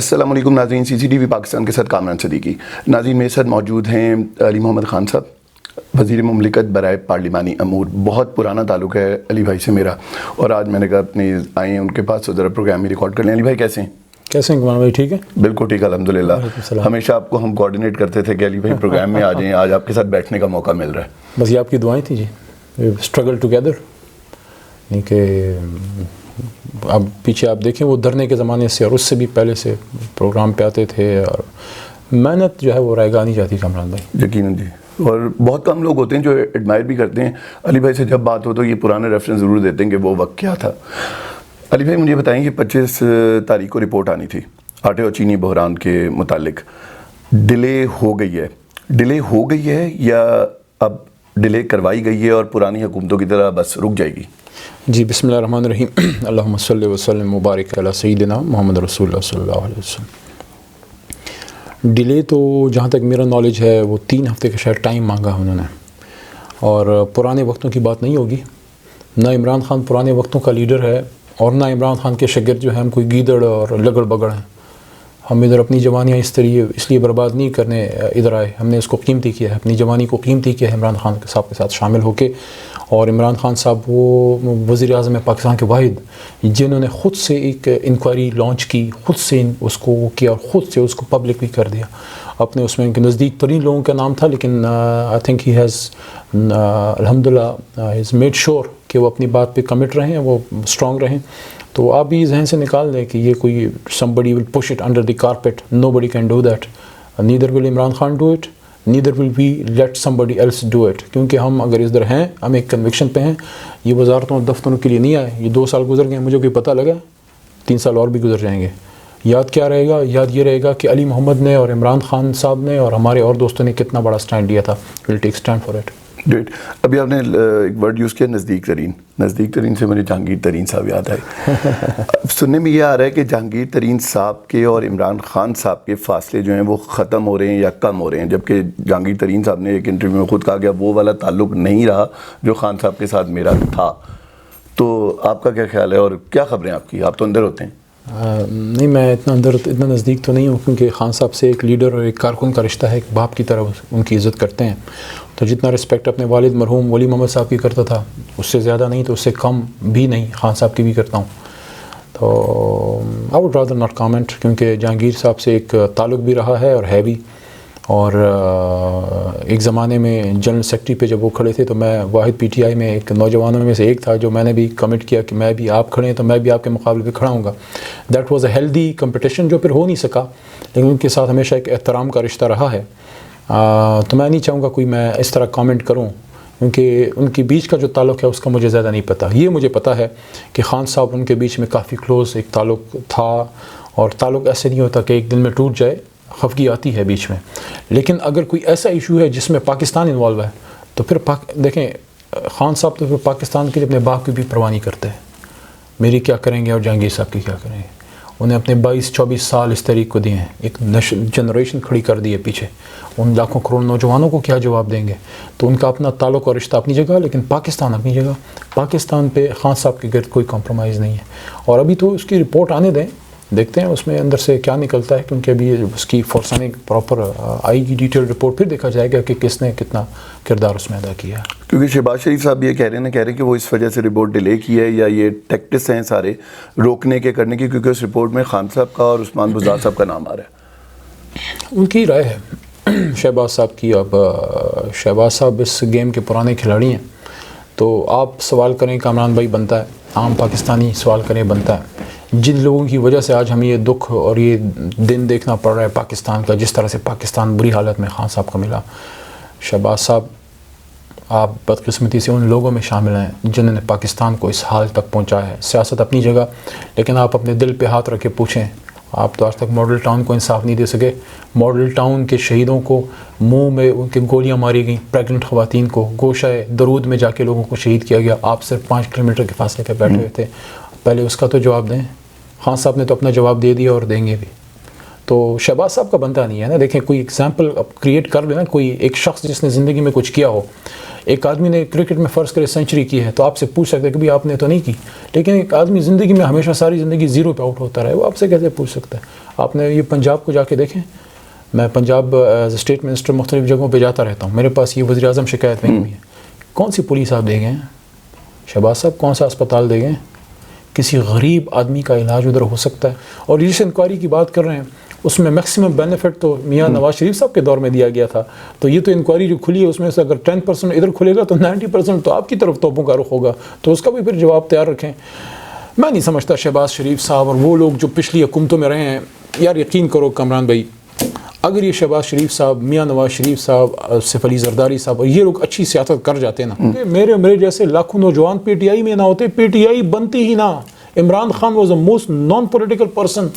السلام علیکم ناظرین، سی سی ٹی وی پاکستان کے ساتھ کامران صدیقی۔ ناظرین، میرے ساتھ موجود ہیں علی محمد خان صاحب، وزیر مملکت برائے پارلیمانی امور۔ بہت پرانا تعلق ہے علی بھائی سے میرا، اور آج میں نے کہا اپنے آئے ہیں ان کے پاس تو ذرا پروگرام میں ریکارڈ کر لیں۔ علی بھائی کیسے ہیں؟ کیسے ہیں کمال بھائی؟ ٹھیک ہے، بالکل ٹھیک، الحمدللہ۔ ہمیشہ آپ کو ہم کوآرڈینیٹ کرتے تھے کہ علی بھائی پروگرام میں آ جائیں، آج آپ کے ساتھ بیٹھنے کا موقع مل رہا ہے۔ بس یہ آپ کی دعائیں تھیں جی، اسٹرگل ٹوگیدر، یعنی کہ اب پیچھے آپ دیکھیں وہ دھرنے کے زمانے سے اور اس سے بھی پہلے سے پروگرام پہ آتے تھے، اور محنت جو ہے وہ رائے گاہ نہیں جاتی کامران بھائی، یقیناً جی۔ اور بہت کم لوگ ہوتے ہیں جو ایڈمائر بھی کرتے ہیں علی بھائی سے، جب بات ہو تو یہ پرانے ریفرنس ضرور دیتے ہیں کہ وہ وقت کیا تھا۔ علی بھائی مجھے بتائیں کہ 25 تاریخ کو رپورٹ آنی تھی آٹے اور چینی بحران کے متعلق، ڈیلے ہو گئی ہے یا اب ڈیلے کروائی گئی ہے اور پرانی حکومتوں کی طرح بس رک جائے گی؟ جی بسم اللہ الرحمن الرحیم، اللہم صلی وسلم مبارک علی سیدنا محمد رسول اللہ صلی اللہ علیہ وسلم۔ ڈیلے تو جہاں تک میرا نالج ہے وہ 3 ہفتے کا شاید ٹائم مانگا انہوں نے، اور پرانے وقتوں کی بات نہیں ہوگی۔ نہ عمران خان پرانے وقتوں کا لیڈر ہے، اور نہ عمران خان کے شاگرد جو ہیں ہم کوئی گیدڑ اور لگڑ بگڑ ہیں۔ ہم ادھر اپنی جوانیاں اس لیے برباد نہیں کرنے ادھر آئے، ہم نے اس کو قیمتی کیا ہے، اپنی جوانی کو قیمتی کیا ہے عمران خان صاحب کے ساتھ شامل ہو کے۔ اور عمران خان صاحب وہ وزیر اعظم پاکستان کے واحد جنہوں نے خود سے ایک انکوائری لانچ کی، خود سے اس کو کیا اور خود سے اس کو پبلک بھی کر دیا۔ اپنے اس میں ان کے نزدیک ترین لوگوں کا نام تھا، لیکن آئی تھنک ہی ہیز الحمدللہ ہیز میڈ شور کہ وہ اپنی بات پہ کمٹ رہیں، وہ اسٹرانگ رہیں۔ تو آپ بھی ذہن سے نکال دیں کہ یہ کوئی somebody will push it under the carpet, nobody can do that, neither will Imran Khan do it, neither will we let somebody else do it، کیونکہ ہم اگر اس در ہیں، ہم ایک کنوکشن پہ ہیں، یہ وزارتوں اور دفتروں کے لیے نہیں آئے۔ یہ 2 سال گزر گئے، مجھے کوئی پتہ لگا 3 سال اور بھی گزر جائیں گے۔ یاد کیا رہے گا؟ یاد یہ رہے گا کہ علی محمد نے اور عمران خان صاحب نے اور ہمارے اور دوستوں نے کتنا بڑا سٹینڈ لیا تھا۔ we'll take stand for it۔ Great. ابھی آپ نے ایک ورڈ یوز کیا، نزدیک ترین سے مجھے جہانگیر ترین صاحب یاد آئے۔ سننے میں یہ آ رہا ہے کہ جہانگیر ترین صاحب کے اور عمران خان صاحب کے فاصلے جو ہیں وہ ختم ہو رہے ہیں یا کم ہو رہے ہیں، جبکہ جہانگیر ترین صاحب نے ایک انٹرویو میں خود کہا کہ وہ والا تعلق نہیں رہا جو خان صاحب کے ساتھ میرا تھا۔ تو آپ کا کیا خیال ہے اور کیا خبریں آپ کی؟ آپ تو اندر ہوتے ہیں۔ نہیں، میں اتنا نزدیک تو نہیں ہوں، کیونکہ خان صاحب سے ایک لیڈر اور ایک کارکن کا رشتہ ہے، ایک باپ کی طرح ان کی عزت کرتے ہیں۔ تو جتنا رسپیکٹ اپنے والد مرحوم ولی محمد صاحب کی کرتا تھا، اس سے زیادہ نہیں تو اس سے کم بھی نہیں خان صاحب کی بھی کرتا ہوں۔ تو I would rather not comment, کیونکہ جہانگیر صاحب سے ایک تعلق بھی رہا ہے اور ہے بھی، اور ایک زمانے میں جنرل سیکرٹری پہ جب وہ کھڑے تھے تو میں واحد پی ٹی آئی میں ایک نوجوانوں میں سے ایک تھا جو میں نے بھی کمٹ کیا کہ میں بھی، آپ کھڑے ہیں تو میں بھی آپ کے مقابلے پہ کھڑا ہوں گا۔ That was a healthy competition جو پھر ہو نہیں سکا، لیکن ان کے ساتھ ہمیشہ ایک احترام کا رشتہ رہا ہے۔ تو میں نہیں چاہوں گا کوئی میں اس طرح کامنٹ کروں، کیونکہ ان کے بیچ کا جو تعلق ہے اس کا مجھے زیادہ نہیں پتہ۔ یہ مجھے پتہ ہے کہ خان صاحب ان کے بیچ میں کافی کلوز ایک تعلق تھا، اور تعلق ایسے نہیں ہوتا کہ ایک دن میں ٹوٹ جائے، خفگی آتی ہے بیچ میں۔ لیکن اگر کوئی ایسا ایشو ہے جس میں پاکستان انوالو ہے تو پھر دیکھیں خان صاحب تو پھر پاکستان کے لیے اپنے باپ کی بھی پرواہ نہیں کرتے ہیں، میری کیا کریں گے اور جہانگیر صاحب کی کیا کریں گے۔ انہیں اپنے 22-24 سال اس تحریک کو دیے ہیں، ایک جنریشن کھڑی کر دی ہے پیچھے، ان لاکھوں کروڑ نوجوانوں کو کیا جواب دیں گے؟ تو ان کا اپنا تعلق اور رشتہ اپنی جگہ، لیکن پاکستان اپنی جگہ۔ پاکستان پہ خان صاحب کے گرد کوئی کمپرومائز نہیں ہے، اور ابھی تو اس کی رپورٹ آنے دیں، دیکھتے ہیں اس میں اندر سے کیا نکلتا ہے، کیونکہ ابھی اس کی فورسانی پراپر آئے گی ڈیٹیل رپورٹ، پھر دیکھا جائے گا کہ کس نے کتنا کردار اس میں ادا کیا ہے۔ کیونکہ شہباز شریف صاحب یہ کہہ رہے ہیں کہ وہ اس وجہ سے رپورٹ ڈیلے کی ہے، یا یہ ٹیکٹس ہیں سارے روکنے کے کرنے کی، کیونکہ اس رپورٹ میں خان صاحب کا اور عثمان بزدار صاحب کا نام آ رہا ہے۔ ان کی رائے ہے شہباز صاحب کی۔ اب شہباز صاحب اس گیم کے پرانے کھلاڑی ہیں، تو آپ سوال کریں کامران بھائی بنتا ہے، عام پاکستانی سوال کریں بنتا ہے، جن لوگوں کی وجہ سے آج ہمیں یہ دکھ اور یہ دن دیکھنا پڑ رہا ہے پاکستان کا، جس طرح سے پاکستان بری حالت میں خان صاحب کو ملا۔ شہباز صاحب، آپ بدقسمتی سے ان لوگوں میں شامل ہیں جنہوں نے پاکستان کو اس حال تک پہنچایا ہے۔ سیاست اپنی جگہ، لیکن آپ اپنے دل پہ ہاتھ رکھ کے پوچھیں، آپ تو آج تک ماڈل ٹاؤن کو انصاف نہیں دے سکے۔ ماڈل ٹاؤن کے شہیدوں کو منہ میں ان کے گولیاں ماری گئیں، پریگننٹ خواتین کو گوشہ درود میں جا کے لوگوں کو شہید کیا گیا، آپ صرف 5 کلومیٹر کے فاصلے پہ بیٹھے ہوئے تھے۔ پہلے اس کا تو جواب دیں۔ خان صاحب نے تو اپنا جواب دے دیا اور دیں گے بھی، تو شہباز صاحب کا بنتا نہیں ہے نا۔ دیکھیں کوئی ایگزامپل اب کریٹ کر لینا، کوئی ایک شخص جس نے زندگی میں کچھ کیا ہو، ایک آدمی نے کرکٹ میں فرض کرے سینچری کی ہے تو آپ سے پوچھ سکتے ہیں کہ بھی آپ نے تو نہیں کی، لیکن ایک آدمی زندگی میں ہمیشہ ساری زندگی زیرو پہ آؤٹ ہوتا رہے، وہ آپ سے کیسے پوچھ سکتا ہے؟ آپ نے یہ پنجاب کو جا کے دیکھیں، میں پنجاب ایز اسٹیٹ منسٹر مختلف جگہوں پہ جاتا رہتا ہوں، میرے پاس یہ وزیر اعظم شکایت نہیں ہوئی ہے، کون سی پولیس آپ دے گئے ہیں؟ شہباز صاحب کون سا اسپتال دے گئے ہیں؟ کسی غریب آدمی کا علاج ادھر ہو سکتا ہے؟ اور جس انکوائری کی بات کر رہے ہیں اس میں میکسیمم بینیفٹ تو میاں نواز شریف صاحب کے دور میں دیا گیا تھا، تو یہ تو انکوائری جو کھلی ہے اس میں سے اگر 10% ادھر کھلے گا تو 90% تو آپ کی طرف توپوں کا رخ ہوگا، تو اس کا بھی پھر جواب تیار رکھیں۔ میں نہیں سمجھتا شہباز شریف صاحب اور وہ لوگ جو پچھلی حکومتوں میں رہے ہیں، یار یقین کرو کامران بھائی، اگر یہ شہباز شریف صاحب، میاں نواز شریف صاحب، سیف علی زرداری صاحب اور یہ لوگ اچھی سیاست کر جاتے نا، میرے جیسے لاکھوں نوجوان پی ٹی آئی میں نہ ہوتے، پی ٹی آئی بنتی ہی نہ۔ Imran Khan was a most non political person.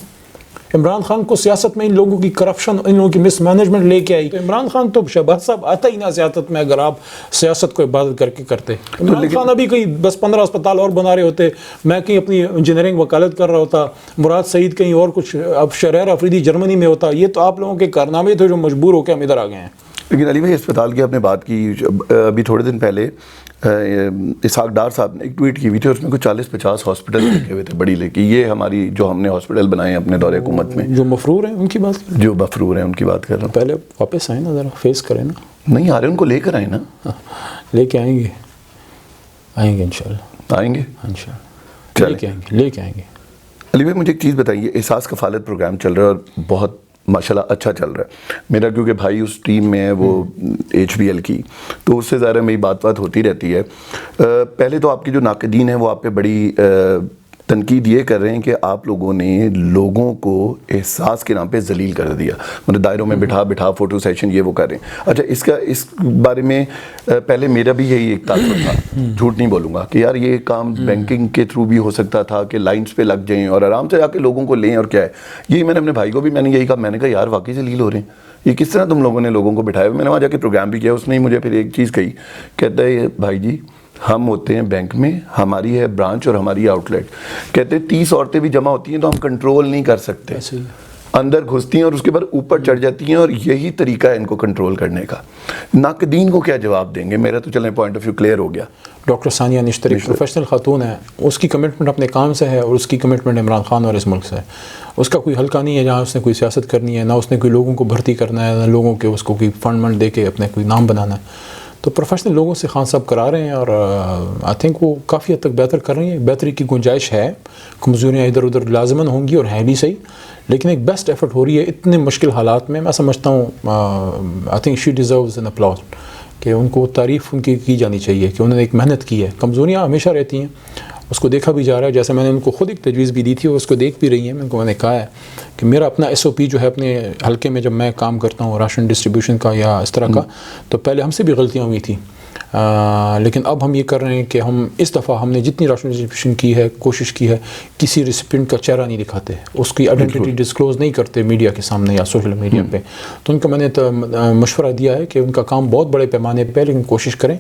Imran Khan کو سیاست میں ان لوگوں کی کرپشن، ان لوگوں کی مس مینجمنٹ لے کے آئی، تو عمران خان تو شہباز صاحب آتا ہی نہ سیاست میں اگر آپ سیاست کو عبادت کر کے کرتے۔ عمران خان ابھی کہیں 10-15 اسپتال اور بنا رہے ہوتے، میں کہیں اپنی انجینئرنگ وکالت کر رہا ہوتا، مراد سعید کہیں اور کچھ، اب شریر افریدی جرمنی میں ہوتا۔ یہ تو آپ لوگوں کے کارنامے تھے جو مجبور ہو کے ہم ادھر آ گئے ہیں۔ لیکن علی بھائی اسپتال کی آپ نے بات کی، ابھی تھوڑے دن پہلے اسحاق ڈار صاحب نے ایک ٹویٹ کی ہوئی تھی، اس میں کچھ 40-50 ہاسپٹل لکھے ہوئے تھے بڑی لے، یہ ہماری جو ہم نے ہاسپٹل بنائے ہیں اپنے دور حکومت میں، جو مفرور ہیں ان کی بات کر رہے ہیں، جو مفرور ہیں ان کی بات کر رہا ہوں۔ پہلے واپس آئیں نا، ذرا فیس کریں نا۔ نہیں آ رہے، ان کو لے کر آئیں نا۔ لے کے آئیں گے انشاءاللہ، آئیں گے انشاءاللہ، لے کے آئیں گے۔ علی بھائی مجھے ایک چیز بتائیے، احساس کفالت پروگرام چل رہا ہے اور بہت ماشاءاللہ اچھا چل رہا ہے، میرا کیونکہ بھائی اس ٹیم میں ہے وہ ایچ بی ایل کی، تو اس سے ظاہر ہے میری بات ہوتی رہتی ہے۔ پہلے تو آپ کے جو ناقدین ہیں وہ آپ پہ بڑی تنقید یہ کر رہے ہیں کہ آپ لوگوں نے لوگوں کو احساس کے نام پہ ذلیل کر دیا، مطلب دائروں میں بٹھا فوٹو سیشن یہ وہ کر رہے ہیں۔ اچھا اس بارے میں پہلے میرا بھی یہی ایک تاثر تھا، جھوٹ نہیں بولوں گا، کہ یار یہ کام بینکنگ کے تھرو بھی ہو سکتا تھا کہ لائنز پہ لگ جائیں اور آرام سے جا کے لوگوں کو لیں، اور کیا ہے یہی میں نے اپنے بھائی کو بھی میں نے یہی کہا، میں نے کہا یار واقعی ذلیل ہو رہے ہیں، یہ کس طرح تم لوگوں نے لوگوں کو بٹھایا۔ میں نے وہاں جا کے پروگرام بھی کیا، اس نے مجھے پھر ایک چیز کہی، کہتا ہے بھائی جی ہم ہوتے ہیں بینک میں، ہماری ہے برانچ اور ہماری آؤٹ لیٹ، کہتے 30 عورتیں بھی جمع ہوتی ہیں تو ہم کنٹرول نہیں کر سکتے، اندر گھستی ہیں اور اس کے بعد اوپر چڑھ جاتی ہیں، اور یہی طریقہ ہے ان کو کنٹرول کرنے کا۔ ناقدین کو کیا جواب دیں گے؟ میرا تو چلیں پوائنٹ آف ویو کلیئر ہو گیا۔ ڈاکٹر ثانیہ نشتر ایک پروفیشنل خاتون ہے، اس کی کمٹمنٹ اپنے کام سے ہے اور اس کی کمٹمنٹ عمران خان اور اس ملک سے ہے۔ اس کا کوئی حلقہ نہیں ہے جہاں اس نے کوئی سیاست کرنی ہے، نہ اس نے کوئی لوگوں کو بھرتی کرنا ہے، نہ لوگوں کے اس کو کوئی فنڈ دے کے اپنے کوئی نام بنانا ہے۔ تو پروفیشنل لوگوں سے خان صاحب کرا رہے ہیں اور آئی تھنک وہ کافی حد تک بہتر کر رہی ہیں، بہتری کی گنجائش ہے، کمزوریاں ادھر ادھر لازماً ہوں گی اور ہیں بھی صحیح، لیکن ایک بیسٹ ایفرٹ ہو رہی ہے اتنے مشکل حالات میں۔ میں سمجھتا ہوں I think she deserves an applause, کہ ان کو تعریف ان کی جانی چاہیے کہ انہوں نے ایک محنت کی ہے۔ کمزوریاں ہمیشہ رہتی ہیں، اس کو دیکھا بھی جا رہا ہے، جیسے میں نے ان کو خود ایک تجویز بھی دی تھی اور اس کو دیکھ بھی رہی ہیں۔ میں نے کہا ہے کہ میرا اپنا ایس او پی جو ہے اپنے حلقے میں جب میں کام کرتا ہوں راشن ڈسٹریبیوشن کا یا اس طرح کا، تو پہلے ہم سے بھی غلطیاں ہوئی تھیں، لیکن اب ہم یہ کر رہے ہیں کہ ہم اس دفعہ ہم نے جتنی راشن ڈسٹریبیوشن کی ہے، کوشش کی ہے، کسی ریسیپینٹ کا چہرہ نہیں دکھاتے، اس کی آئیڈینٹی ڈسکلوز نہیں کرتے میڈیا کے سامنے یا سوشل میڈیا پہ۔ تو ان کا میں نے مشورہ دیا ہے کہ ان کا کام بہت بڑے پیمانے پہ، لیکن کوشش کریں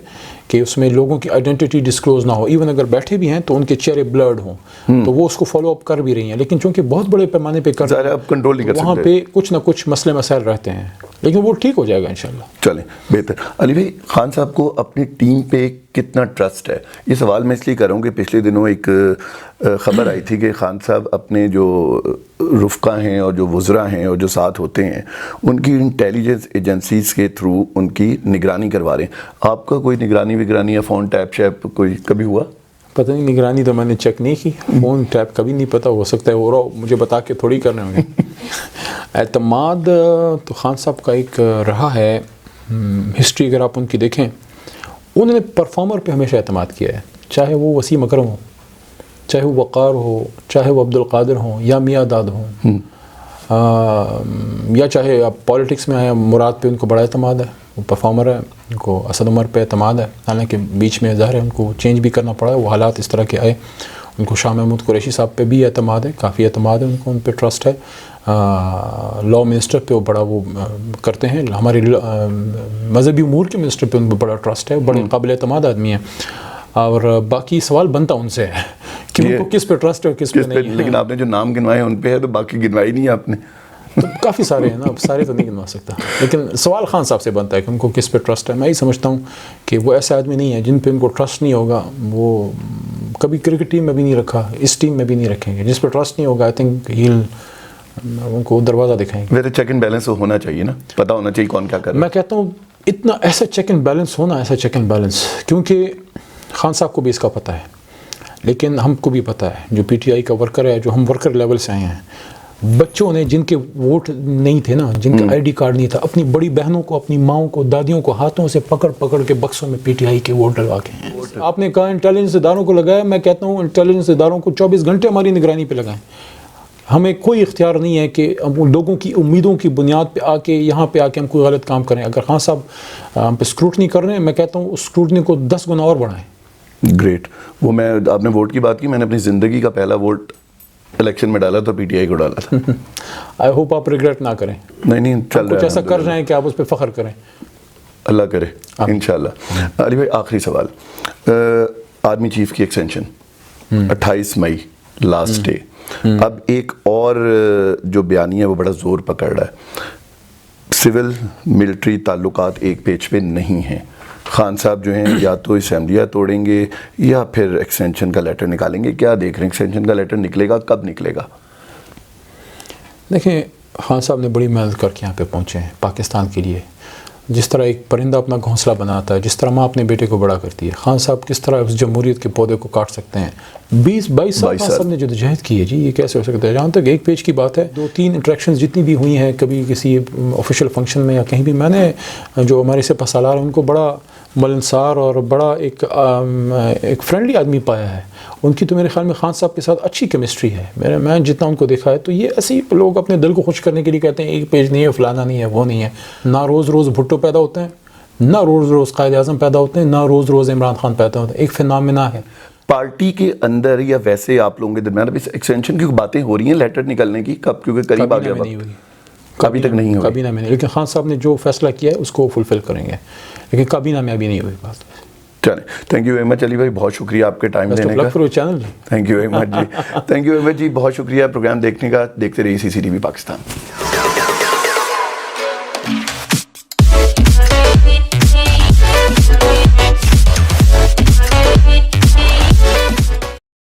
کہ اس میں لوگوں کی آئیڈینٹی ڈسکلوز نہ ہو، ایون اگر بیٹھے بھی ہیں تو ان کے چہرے بلرڈ ہوں، تو وہ اس کو فالو اپ کر بھی رہی ہیں، لیکن چونکہ بہت بڑے پیمانے پہ کر رہے ہیں وہاں پہ کچھ نہ کچھ مسئلے مسائل رہتے ہیں، لیکن وہ ٹھیک ہو جائے گا انشاءاللہ۔ چلیں بہتر۔ علی بھائی خان صاحب کو اپنی ٹیم پہ کتنا ٹرسٹ ہے؟ یہ سوال میں اس لیے کر رہا ہوں کہ پچھلے دنوں ایک خبر آئی تھی کہ خان صاحب اپنے جو رفقا ہیں اور جو وزراء ہیں اور جو ساتھ ہوتے ہیں ان کی انٹیلیجنس ایجنسیز کے تھرو ان کی نگرانی کروا رہے ہیں۔ آپ کا کوئی نگرانی یا فون ٹیپ شیپ کوئی کبھی ہوا؟ پتہ نہیں، نگرانی تو میں نے چیک نہیں کی، فون ٹیپ کبھی نہیں پتہ، ہو سکتا ہے وہ مجھے بتا کے تھوڑی کرنے ہوں گے۔ اعتماد تو خان صاحب کا ایک رہا ہے، ہسٹری اگر آپ ان کی دیکھیں، انہوں نے پرفارمر پہ ہمیشہ اعتماد کیا ہے، چاہے وہ وسیم اکرم ہو، چاہے وہ وقار ہو، چاہے وہ عبدالقادر ہوں یا میاں داد ہوں، یا چاہے آپ پالیٹکس میں آئے، مراد پہ ان کو بڑا اعتماد ہے، وہ پرفارمر ہے، ان کو اسد عمر پہ اعتماد ہے، حالانکہ بیچ میں ظاہر ہے ان کو چینج بھی کرنا پڑا ہے، وہ حالات اس طرح کے آئے۔ ان کو شاہ محمود قریشی صاحب پہ بھی اعتماد ہے، کافی اعتماد ہے ان کو، ان پہ ٹرسٹ ہے۔ لاء منسٹر پہ وہ بڑا وہ کرتے ہیں، ہمارے مذہبی امور کے منسٹر پہ ان پہ بڑا ٹرسٹ ہے، بڑے قابل اعتماد آدمی ہیں۔ اور باقی سوال بنتا ان سے ہے کہ ان کو کس پہ ٹرسٹ ہے اور کس پہ نہیں ہے۔ لیکن آپ نے جو نام گنوائے ان پہ ہے، تو باقی گنوائی نہیں ہے آپ نے۔ تو کافی سارے ہیں نا, اب سارے تو نہیں گنوا سکتا, لیکن سوال خان صاحب سے بنتا ہے کہ ان کو کس پہ ٹرسٹ ہے. میں ہی سمجھتا ہوں کہ وہ ایسے آدمی نہیں ہیں جن پہ ان کو ٹرسٹ نہیں ہوگا, وہ کبھی کرکٹ ٹیم میں بھی نہیں رکھا, اس ٹیم میں بھی نہیں رکھیں گے. جس پہ ٹرسٹ نہیں ہوگا آئی تھنک ان کو دروازہ دکھائیں گے. میرے چیک اینڈ بیلنس ہونا چاہیے نا, پتہ ہونا چاہیے کون کیا کر رہا ہے. میں کہتا ہوں اتنا ایسا چیک اینڈ بیلنس ہونا, ایسا چیک اینڈ بیلنس, کیونکہ خان صاحب کو بھی اس کا پتہ ہے, لیکن ہم کو بھی پتہ ہے جو پی ٹی آئی کا ورکر ہے, جو ہم ورکر لیول سے آئے ہیں, بچوں نے جن کے ووٹ نہیں تھے نا, جن کا آئی ڈی کارڈ نہیں تھا, اپنی بڑی بہنوں کو, اپنی ماؤں کو, دادیوں کو ہاتھوں سے پکڑ پکڑ کے بکسوں میں پی ٹی آئی کے ووٹ ڈلوا کے ہیں. آپ نے کہا انٹیلیجنس اداروں کو لگایا, میں کہتا ہوں انٹیلیجنس اداروں کو 24 گھنٹے ہماری نگرانی پہ لگائیں. ہمیں کوئی اختیار نہیں ہے کہ ہم لوگوں کی امیدوں کی بنیاد پہ آ کے یہاں پہ آ کے ہم کوئی غلط کام کریں. اگر خان صاحب ہم پہ اسکروٹنی کر رہے ہیں, میں کہتا ہوں اس اسکروٹنی کو 10 گنا اور بڑھائیں. گریٹ. وہ میں, آپ نے ووٹ کی بات کی, میں نے اپنی زندگی کا پہلا ووٹ الیکشن میں ڈالا تو پی ٹی آئی کو ڈالا تھا. آئی ہوپ آپ ریگریٹ نہ کریں. نہیں چل رہا ہے, کچھ ایسا کر رہے ہیں کہ آپ اس پہ فخر کریں. اللہ کرے انشاءاللہ. علی بھائی آخری سوال, آرمی چیف کی ایکسٹینشن 28 مئی لاسٹ ڈے, اب ایک اور جو بیانی ہے وہ بڑا زور پکڑ رہا ہے. سول ملٹری تعلقات ایک پیج پہ نہیں ہیں. خان صاحب جو ہیں یا تو اسمبلیاں توڑیں گے یا پھر ایکسٹینشن کا لیٹر نکالیں گے. کیا دیکھ رہے ہیں, ایکسٹینشن کا لیٹر نکلے گا, کب نکلے گا؟ دیکھیں خان صاحب نے بڑی محنت کر کے یہاں پہ پہنچے ہیں پاکستان کے لیے. جس طرح ایک پرندہ اپنا گھونسلہ بناتا ہے, جس طرح ماں اپنے بیٹے کو بڑا کرتی ہے, خان صاحب کس طرح اس جمہوریت کے پودے کو کاٹ سکتے ہیں. 22 سال خان صاحب نے جدوجہد کی ہے جی, یہ کیسے ہو سکتا ہے؟ جہاں تک ایک پیج کی بات ہے, 2-3 انٹریکشنز جتنی بھی ہوئی ہیں کبھی کسی آفیشیل فنکشن میں یا کہیں بھی, میں نے جو ہمارے سے پسالار ہیں ان کو بڑا ملنسار اور بڑا ایک فرینڈلی آدمی پایا ہے. ان کی تو میرے خیال میں خان صاحب کے ساتھ اچھی کیمسٹری ہے. میں جتنا ان کو دیکھا ہے تو یہ ایسے لوگ اپنے دل کو خوش کرنے کے لیے کہتے ہیں ایک پیج نہیں ہے, فلانا نہیں ہے, وہ نہیں ہے. نہ روز روز بھٹو پیدا ہوتے ہیں, نہ روز روز قائد اعظم پیدا ہوتے ہیں, نہ روز روز عمران خان پیدا ہوتے ہیں. ایک فینامنا ہے پارٹی کے اندر یا ویسے آپ لوگوں کے درمیان ابھی ایکسٹینشن کی باتیں ہو رہی ہیں لیٹر نکلنے کی, کب؟ کیونکہ قریب آ گیا وقت. کابینہ میں نہیں ہوئی, کابینہ میں نہیں, لیکن خان صاحب نے جو فیصلہ کیا ہے اس کو فلفل کریں گے, لیکن کابینہ میں ابھی نہیں ہوئی بات. چلیں, thank you very much Ali بھائی, بہت شکریہ آپ کے ٹائم دینے کا. Channel thank you very much جی, تھینک یو ویری مچ جی, بہت شکریہ پروگرام دیکھنے کا. دیکھتے رہیے CCTV پاکستان.